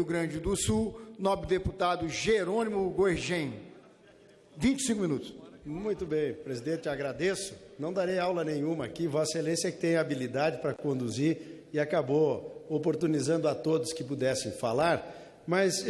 Grande do Sul, nobre deputado Jerônimo Goergen. 25 minutos. Muito bem, presidente, agradeço. Não darei aula nenhuma aqui, Vossa Excelência que tem habilidade para conduzir e acabou oportunizando a todos que pudessem falar, mas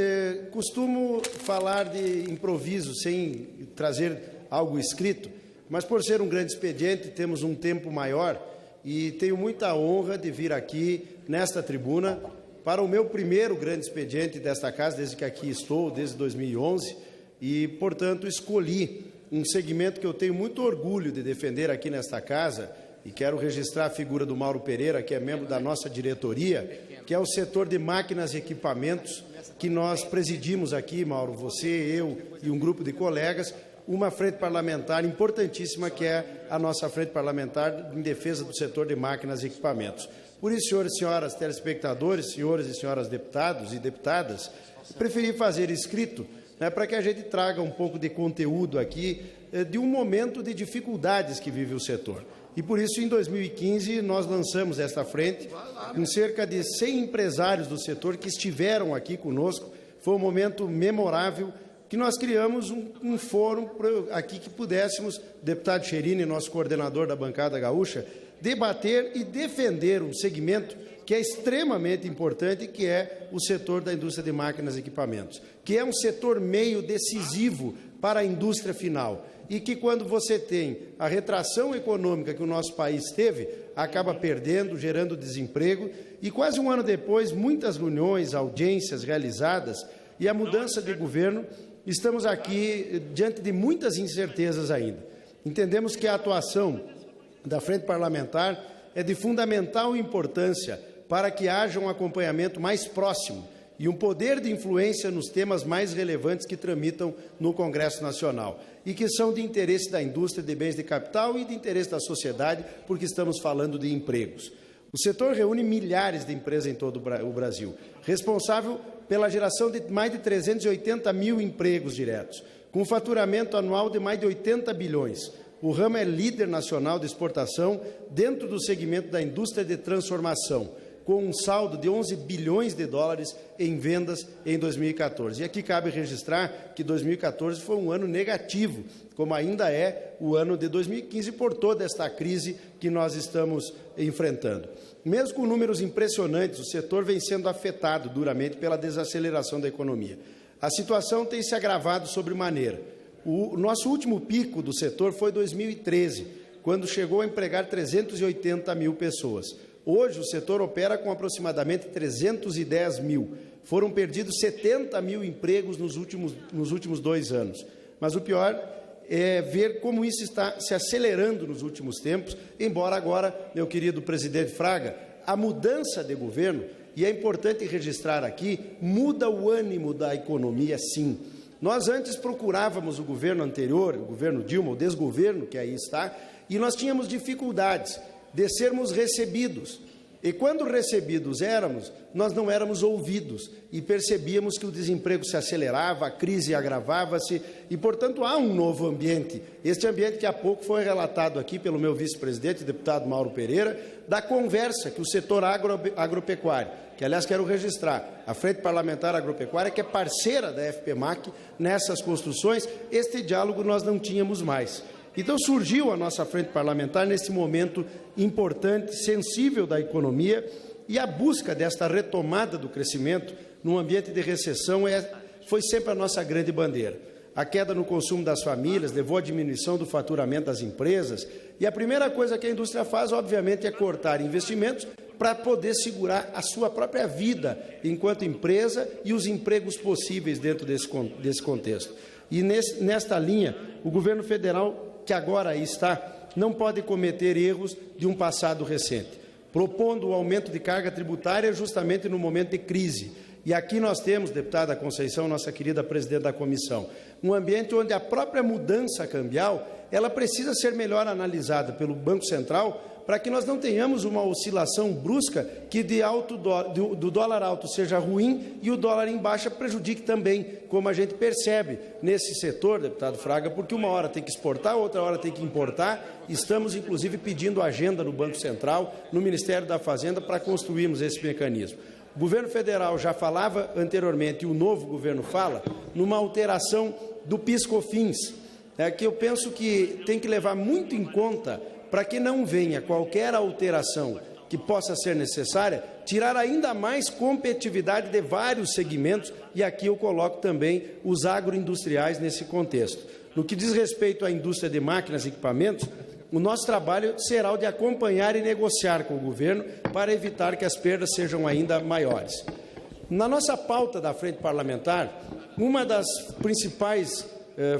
costumo falar de improviso, sem trazer algo escrito, mas por ser um grande expediente, temos um tempo maior e tenho muita honra de vir aqui, nesta tribuna, para o meu primeiro grande expediente desta casa, desde que aqui estou, desde 2011, e, portanto, escolhi um segmento que eu tenho muito orgulho de defender aqui nesta casa, e quero registrar a figura do Mauro Pereira, que é membro da nossa diretoria, que é o setor de máquinas e equipamentos, que nós presidimos aqui, Mauro, você, eu e um grupo de colegas, uma frente parlamentar importantíssima, que é a nossa frente parlamentar em defesa do setor de máquinas e equipamentos. Por isso, senhores e senhoras telespectadores, senhores e senhoras deputados e deputadas, preferi fazer escrito, para que a gente traga um pouco de conteúdo aqui de um momento de dificuldades que vive o setor. E por isso, em 2015, nós lançamos esta frente com cerca de 100 empresários do setor que estiveram aqui conosco. Foi um momento memorável que nós criamos um fórum aqui que pudéssemos, deputado Cherini, nosso coordenador da bancada gaúcha, debater e defender um segmento que é extremamente importante, que é o setor da indústria de máquinas e equipamentos, que é um setor meio decisivo para a indústria final e que, quando você tem a retração econômica que o nosso país teve, acaba perdendo, gerando desemprego, e quase um ano depois, muitas reuniões, audiências realizadas e a mudança de governo, estamos aqui diante de muitas incertezas ainda. Entendemos que a atuação da frente parlamentar é de fundamental importância para que haja um acompanhamento mais próximo e um poder de influência nos temas mais relevantes que tramitam no Congresso Nacional e que são de interesse da indústria de bens de capital e de interesse da sociedade, porque estamos falando de empregos. O setor reúne milhares de empresas em todo o Brasil, responsável pela geração de mais de 380 mil empregos diretos, com faturamento anual de mais de 80 bilhões. O ramo é líder nacional de exportação dentro do segmento da indústria de transformação, com um saldo de 11 bilhões de dólares em vendas em 2014. E aqui cabe registrar que 2014 foi um ano negativo, como ainda é o ano de 2015, por toda esta crise que nós estamos enfrentando. Mesmo com números impressionantes, o setor vem sendo afetado duramente pela desaceleração da economia. A situação tem se agravado sobremaneira. O nosso último pico do setor foi 2013, quando chegou a empregar 380 mil pessoas. Hoje, o setor opera com aproximadamente 310 mil. Foram perdidos 70 mil empregos nos últimos 2 anos. Mas o pior é ver como isso está se acelerando nos últimos tempos, embora agora, meu querido presidente Fraga, a mudança de governo, e é importante registrar aqui, muda o ânimo da economia, sim. Nós antes procurávamos o governo anterior, o governo Dilma, o desgoverno que aí está, e nós tínhamos dificuldades de sermos recebidos. E quando recebidos éramos, nós não éramos ouvidos e percebíamos que o desemprego se acelerava, a crise agravava-se e, portanto, há um novo ambiente. Este ambiente que há pouco foi relatado aqui pelo meu vice-presidente, deputado Mauro Pereira, da conversa que o setor agropecuário, que, aliás, quero registrar, a Frente Parlamentar Agropecuária, que é parceira da FPMAC nessas construções, este diálogo nós não tínhamos mais. Então, surgiu a nossa frente parlamentar nesse momento importante, sensível da economia, e a busca desta retomada do crescimento num ambiente de recessão foi sempre a nossa grande bandeira. A queda no consumo das famílias levou à diminuição do faturamento das empresas, e a primeira coisa que a indústria faz, obviamente, é cortar investimentos para poder segurar a sua própria vida enquanto empresa e os empregos possíveis dentro desse contexto. E nesta linha, o governo federal, que agora aí está, não pode cometer erros de um passado recente, propondo o aumento de carga tributária justamente no momento de crise. E aqui nós temos, deputada Conceição, nossa querida presidente da comissão, um ambiente onde a própria mudança cambial, ela precisa ser melhor analisada pelo Banco Central, para que nós não tenhamos uma oscilação brusca que do dólar alto seja ruim e o dólar em baixa prejudique também, como a gente percebe nesse setor, deputado Fraga, porque uma hora tem que exportar, outra hora tem que importar. Estamos, inclusive, pedindo agenda no Banco Central, no Ministério da Fazenda, para construirmos esse mecanismo. O governo federal já falava anteriormente, e o novo governo fala, numa alteração do PIS/COFINS, que eu penso que tem que levar muito em conta para que não venha qualquer alteração que possa ser necessária, tirar ainda mais competitividade de vários segmentos, e aqui eu coloco também os agroindustriais nesse contexto. No que diz respeito à indústria de máquinas e equipamentos, o nosso trabalho será o de acompanhar e negociar com o governo para evitar que as perdas sejam ainda maiores. Na nossa pauta da Frente Parlamentar, uma das principais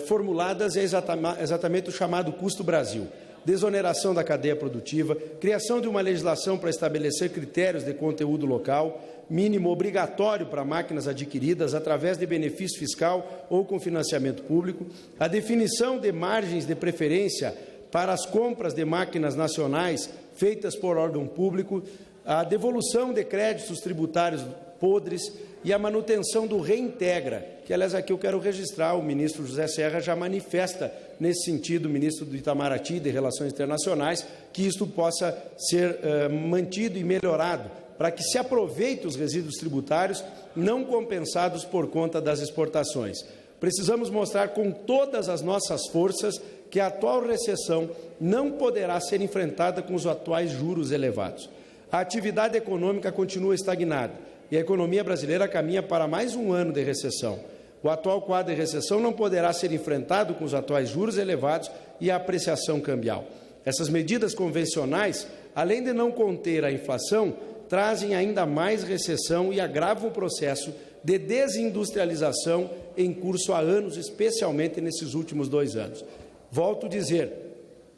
formuladas é exatamente o chamado Custo Brasil. Desoneração da cadeia produtiva, criação de uma legislação para estabelecer critérios de conteúdo local, mínimo obrigatório para máquinas adquiridas através de benefício fiscal ou com financiamento público, a definição de margens de preferência para as compras de máquinas nacionais feitas por órgão público, a devolução de créditos tributários podres e a manutenção do Reintegra, que, aliás, aqui eu quero registrar, o ministro José Serra já manifesta nesse sentido, o ministro do Itamaraty, de Relações Internacionais, que isto possa ser mantido e melhorado, para que se aproveite os resíduos tributários não compensados por conta das exportações. Precisamos mostrar com todas as nossas forças que a atual recessão não poderá ser enfrentada com os atuais juros elevados. A atividade econômica continua estagnada e a economia brasileira caminha para mais um ano de recessão. O atual quadro de recessão não poderá ser enfrentado com os atuais juros elevados e a apreciação cambial. Essas medidas convencionais, além de não conter a inflação, trazem ainda mais recessão e agravam o processo de desindustrialização em curso há anos, especialmente nesses últimos 2 anos. Volto a dizer,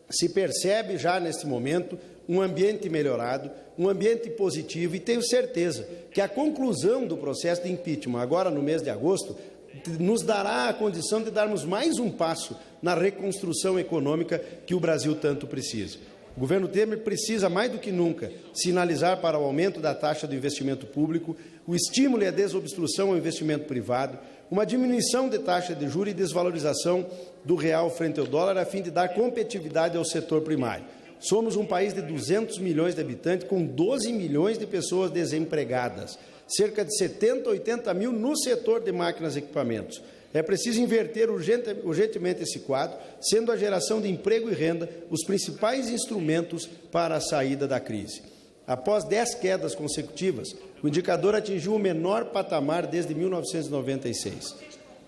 se percebe já neste momento um ambiente melhorado, um ambiente positivo, e tenho certeza que a conclusão do processo de impeachment, agora no mês de agosto, nos dará a condição de darmos mais um passo na reconstrução econômica que o Brasil tanto precisa. O governo Temer precisa, mais do que nunca, sinalizar para o aumento da taxa do investimento público, o estímulo e a desobstrução ao investimento privado, uma diminuição de taxa de juros e desvalorização do real frente ao dólar, a fim de dar competitividade ao setor primário. Somos um país de 200 milhões de habitantes, com 12 milhões de pessoas desempregadas, cerca de 70, 80 mil no setor de máquinas e equipamentos. É preciso inverter urgentemente esse quadro, sendo a geração de emprego e renda os principais instrumentos para a saída da crise. Após 10 quedas consecutivas, o indicador atingiu o menor patamar desde 1996.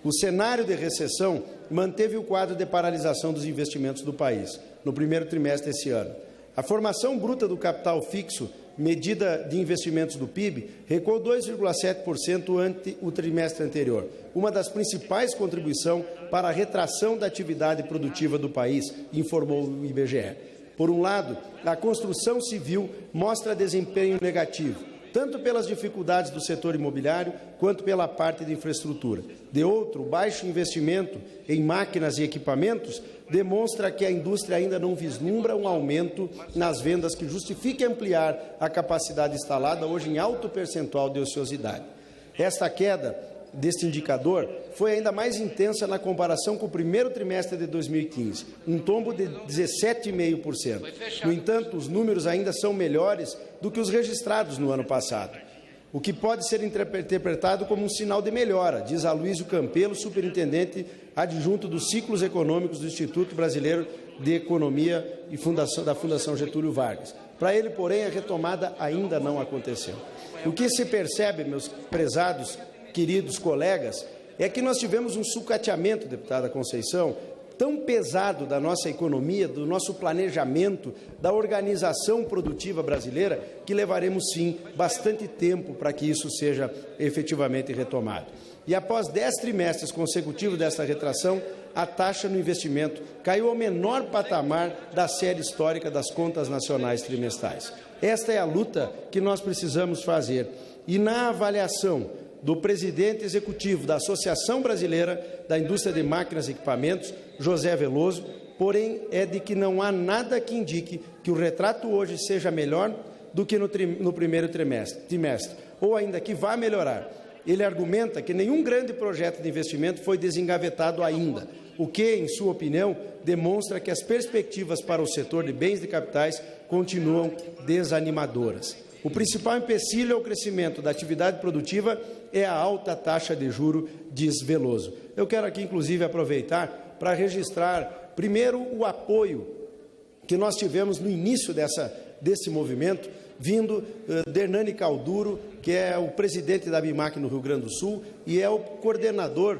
O cenário de recessão manteve o quadro de paralisação dos investimentos do país no primeiro trimestre desse ano. A formação bruta do capital fixo, medida de investimentos do PIB, recuou 2,7% ante o trimestre anterior, uma das principais contribuições para a retração da atividade produtiva do país, informou o IBGE. Por um lado, a construção civil mostra desempenho negativo, tanto pelas dificuldades do setor imobiliário, quanto pela parte de infraestrutura. De outro, o baixo investimento em máquinas e equipamentos demonstra que a indústria ainda não vislumbra um aumento nas vendas que justifique ampliar a capacidade instalada, hoje em alto percentual de ociosidade. Esta queda deste indicador foi ainda mais intensa na comparação com o primeiro trimestre de 2015, um tombo de 17,5%. No entanto, os números ainda são melhores do que os registrados no ano passado, o que pode ser interpretado como um sinal de melhora, diz Aloysio Campelo, superintendente adjunto dos ciclos econômicos do Instituto Brasileiro de Economia e da Fundação Getúlio Vargas. Para ele, porém, a retomada ainda não aconteceu. O que se percebe, meus prezados queridos colegas, é que nós tivemos um sucateamento, deputada Conceição, tão pesado da nossa economia, do nosso planejamento, da organização produtiva brasileira, que levaremos, sim, bastante tempo para que isso seja efetivamente retomado. E após 10 trimestres consecutivos dessa retração, a taxa no investimento caiu ao menor patamar da série histórica das contas nacionais trimestrais. Esta é a luta que nós precisamos fazer. E na avaliação do presidente executivo da Associação Brasileira da Indústria de Máquinas e Equipamentos, José Veloso, porém, é de que não há nada que indique que o retrato hoje seja melhor do que no primeiro trimestre, ou ainda que vá melhorar. Ele argumenta que nenhum grande projeto de investimento foi desengavetado ainda, o que, em sua opinião, demonstra que as perspectivas para o setor de bens de capitais continuam desanimadoras. O principal empecilho ao crescimento da atividade produtiva é a alta taxa de juro, diz Veloso. Eu quero aqui, inclusive, aproveitar para registrar, primeiro, o apoio que nós tivemos no início desse movimento, vindo de Hernani Calduro, que é o presidente da ABIMAQ no Rio Grande do Sul e é o coordenador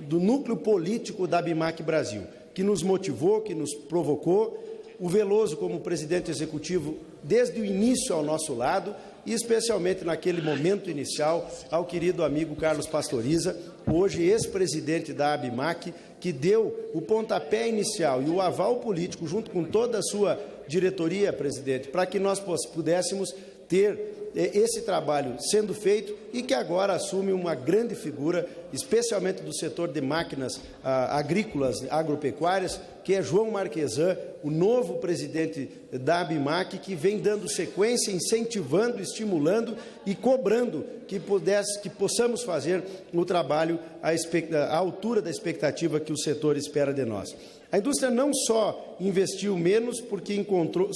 do núcleo político da ABIMAQ Brasil, que nos motivou, que nos provocou. O Veloso, como presidente executivo, desde o início ao nosso lado, e especialmente naquele momento inicial, ao querido amigo Carlos Pastoriza, hoje ex-presidente da ABIMAQ, que deu o pontapé inicial e o aval político, junto com toda a sua diretoria, presidente, para que nós pudéssemos ter esse trabalho sendo feito e que agora assume uma grande figura, especialmente do setor de máquinas agrícolas, agropecuárias, que é João Marquesan, o novo presidente da ABIMAQ, que vem dando sequência, incentivando, estimulando e cobrando que possamos fazer o trabalho à altura da expectativa que o setor espera de nós. A indústria não só investiu menos porque encontrou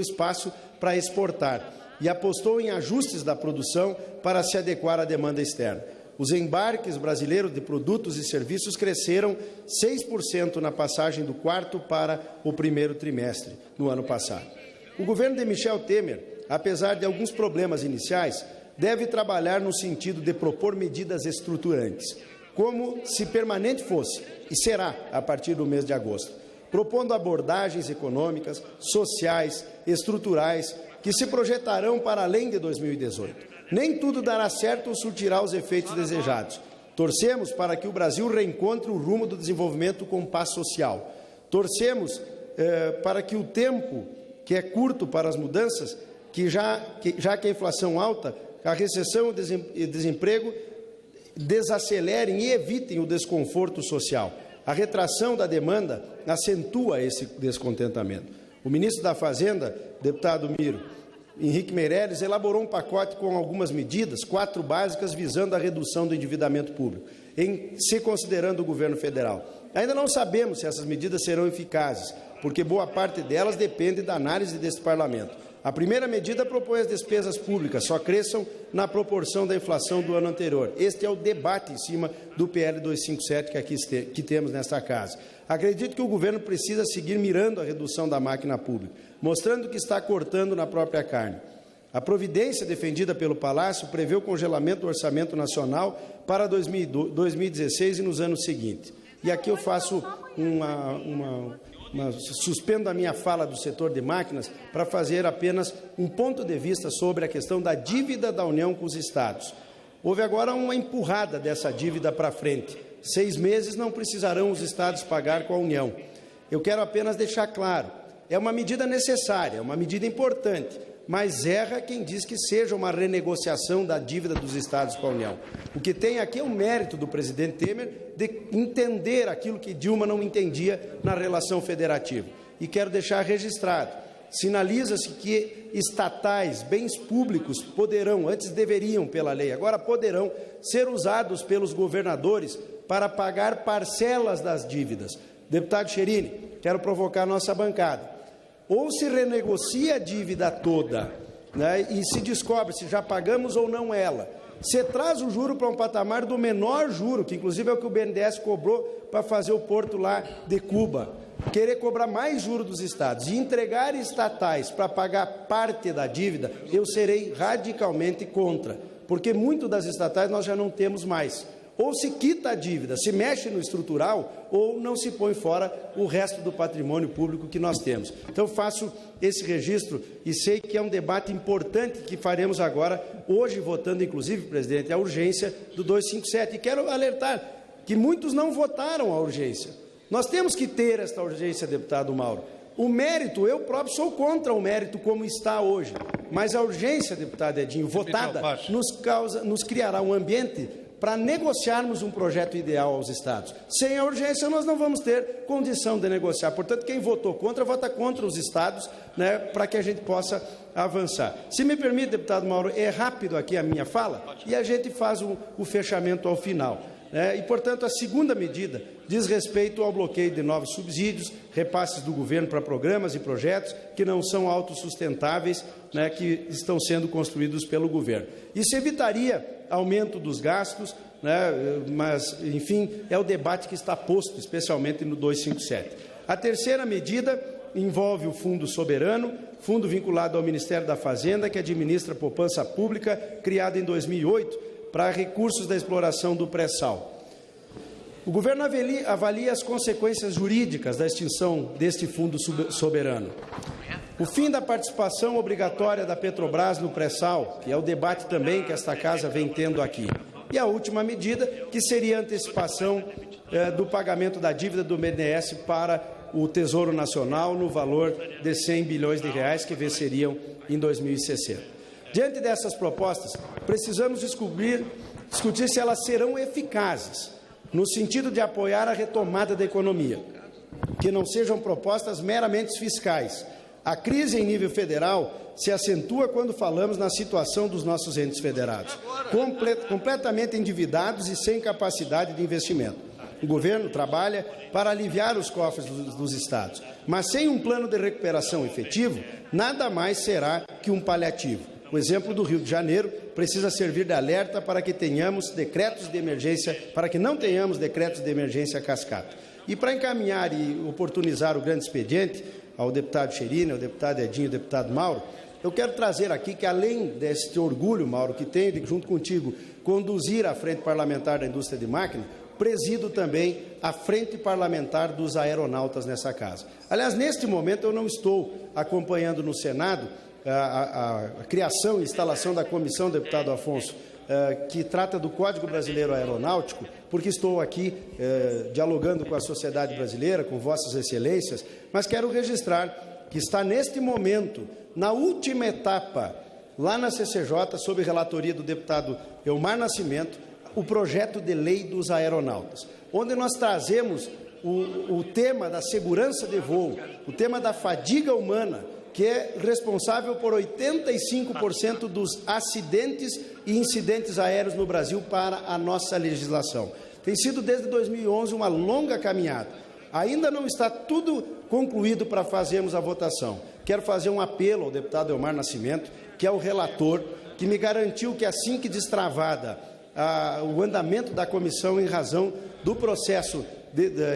espaço para exportar e apostou em ajustes da produção para se adequar à demanda externa. Os embarques brasileiros de produtos e serviços cresceram 6% na passagem do quarto para o primeiro trimestre no ano passado. O governo de Michel Temer, apesar de alguns problemas iniciais, deve trabalhar no sentido de propor medidas estruturantes, como se permanente fosse, e será a partir do mês de agosto, propondo abordagens econômicas, sociais, estruturais, que se projetarão para além de 2018. Nem tudo dará certo ou surtirá os efeitos desejados. Torcemos para que o Brasil reencontre o rumo do desenvolvimento com paz social. Torcemos para que o tempo, que é curto para as mudanças, já que a inflação alta, a recessão e o desemprego desacelerem e evitem o desconforto social. A retração da demanda acentua esse descontentamento. O ministro da Fazenda, deputado Miro, Henrique Meirelles, elaborou um pacote com algumas medidas, 4 básicas, visando a redução do endividamento público, se considerando o governo federal. Ainda não sabemos se essas medidas serão eficazes, porque boa parte delas depende da análise deste parlamento. A primeira medida propõe as despesas públicas só cresçam na proporção da inflação do ano anterior. Este é o debate em cima do PL 257 que temos nesta casa. Acredito que o governo precisa seguir mirando a redução da máquina pública, mostrando que está cortando na própria carne. A providência defendida pelo Palácio prevê o congelamento do orçamento nacional para 2016 e nos anos seguintes. E aqui eu faço suspendo a minha fala do setor de máquinas para fazer apenas um ponto de vista sobre a questão da dívida da União com os Estados. Houve agora uma empurrada dessa dívida para frente. 6 meses não precisarão os Estados pagar com a União. Eu quero apenas deixar claro, é uma medida necessária, é uma medida importante, mas erra quem diz que seja uma renegociação da dívida dos Estados com a União. O que tem aqui é o mérito do presidente Temer de entender aquilo que Dilma não entendia na relação federativa. E quero deixar registrado, sinaliza-se que estatais, bens públicos, poderão, antes deveriam pela lei, agora poderão ser usados pelos governadores para pagar parcelas das dívidas. Deputado Cherini, quero provocar a nossa bancada. Ou se renegocia a dívida toda, né, e se descobre se já pagamos ou não ela. Você traz o juro para um patamar do menor juro, que inclusive é o que o BNDES cobrou para fazer o porto lá de Cuba. Querer cobrar mais juros dos estados e entregar estatais para pagar parte da dívida, eu serei radicalmente contra, porque muito das estatais nós já não temos mais. Ou se quita a dívida, se mexe no estrutural, ou não se põe fora o resto do patrimônio público que nós temos. Então, faço esse registro e sei que é um debate importante que faremos agora, hoje, votando, inclusive, presidente, a urgência do 257. E quero alertar que muitos não votaram a urgência. Nós temos que ter esta urgência, deputado Mauro. O mérito, eu próprio sou contra o mérito como está hoje, mas a urgência, deputado Edinho, votada, nos criará um ambiente para negociarmos um projeto ideal aos estados. Sem a urgência, nós não vamos ter condição de negociar. Portanto, quem votou contra, vota contra os estados, né, para que a gente possa avançar. Se me permite, deputado Mauro, é rápido aqui a minha fala e a gente faz o fechamento ao final. E, portanto, a segunda medida diz respeito ao bloqueio de novos subsídios, repasses do governo para programas e projetos que não são autossustentáveis, que estão sendo construídos pelo governo. Isso evitaria aumento dos gastos, mas, enfim, é o debate que está posto, especialmente no 257. A terceira medida envolve o Fundo Soberano, fundo vinculado ao Ministério da Fazenda, que administra a poupança pública, criado em 2008, para recursos da exploração do pré-sal. O governo avalia as consequências jurídicas da extinção deste fundo soberano. O fim da participação obrigatória da Petrobras no pré-sal, que é o debate também que esta Casa vem tendo aqui. E a última medida, que seria a antecipação do pagamento da dívida do BNDES para o Tesouro Nacional no valor de 100 bilhões de reais que venceriam em 2060. Diante dessas propostas, precisamos discutir se elas serão eficazes, no sentido de apoiar a retomada da economia, que não sejam propostas meramente fiscais. A crise em nível federal se acentua quando falamos na situação dos nossos entes federados, completamente endividados e sem capacidade de investimento. O governo trabalha para aliviar os cofres dos estados, mas sem um plano de recuperação efetivo, nada mais será que um paliativo. O exemplo do Rio de Janeiro precisa servir de alerta para que tenhamos decretos de emergência, para que não tenhamos decretos de emergência cascata. E para encaminhar e oportunizar o grande expediente ao deputado Cherini, ao deputado Edinho e ao deputado Mauro, eu quero trazer aqui que, além deste orgulho, Mauro, que tenho de, junto contigo, conduzir a Frente Parlamentar da Indústria de Máquina, presido também a Frente Parlamentar dos Aeronautas nessa casa. Aliás, neste momento eu não estou acompanhando no Senado a criação e instalação da comissão, deputado Afonso, que trata do Código Brasileiro Aeronáutico, porque estou aqui dialogando com a sociedade brasileira, com vossas excelências, mas quero registrar que está neste momento, na última etapa, lá na CCJ, sob relatoria do deputado Elmar Nascimento, o projeto de lei dos aeronautas, onde nós trazemos o tema da segurança de voo, o tema da fadiga humana, que é responsável por 85% dos acidentes e incidentes aéreos no Brasil para a nossa legislação. Tem sido desde 2011 uma longa caminhada. Ainda não está tudo concluído para fazermos a votação. Quero fazer um apelo ao deputado Elmar Nascimento, que é o relator, que me garantiu que assim que destravada o andamento da comissão em razão do processo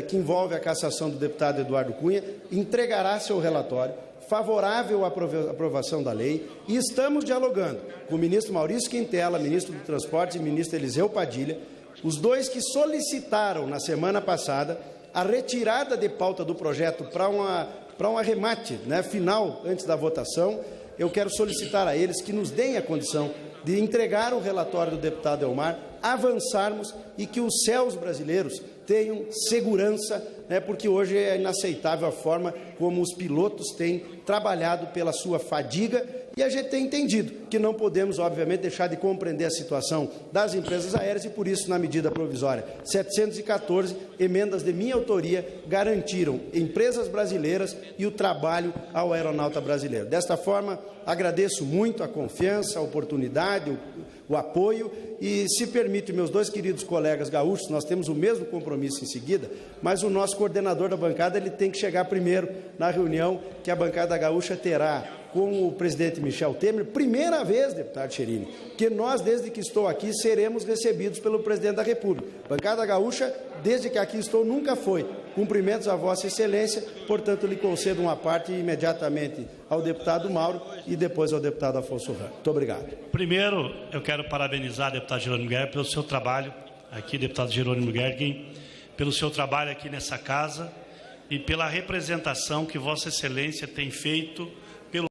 que envolve a cassação do deputado Eduardo Cunha, entregará seu relatório favorável à aprovação da lei, e estamos dialogando com o ministro Maurício Quintela, ministro do Transporte, e ministro Eliseu Padilha, os dois que solicitaram na semana passada a retirada de pauta do projeto para um arremate final antes da votação. Eu quero solicitar a eles que nos deem a condição de entregar o relatório do deputado Elmar, avançarmos e que os céus brasileiros tenham segurança, porque hoje é inaceitável a forma como os pilotos têm trabalhado pela sua fadiga, e a gente tem entendido que não podemos, obviamente, deixar de compreender a situação das empresas aéreas, e por isso, na medida provisória 714, emendas de minha autoria garantiram empresas brasileiras e o trabalho ao aeronauta brasileiro. Desta forma, agradeço muito a confiança, a oportunidade, o apoio, e, se permite, meus dois queridos colegas gaúchos, nós temos o mesmo compromisso em seguida, mas o nosso coordenador da bancada ele tem que chegar primeiro na reunião que a bancada gaúcha terá com o presidente Michel Temer, primeira vez, deputado Cherini, que nós, desde que estou aqui, seremos recebidos pelo presidente da República. Bancada gaúcha, desde que aqui estou, nunca foi. Cumprimentos a Vossa Excelência, portanto, lhe concedo uma parte imediatamente ao deputado Mauro e depois ao deputado Afonso Ramos. Muito obrigado. Primeiro, eu quero parabenizar o deputado Jerônimo Gergen pelo seu trabalho aqui, deputado Jerônimo Gergen, pelo seu trabalho aqui nessa casa e pela representação que Vossa Excelência tem feito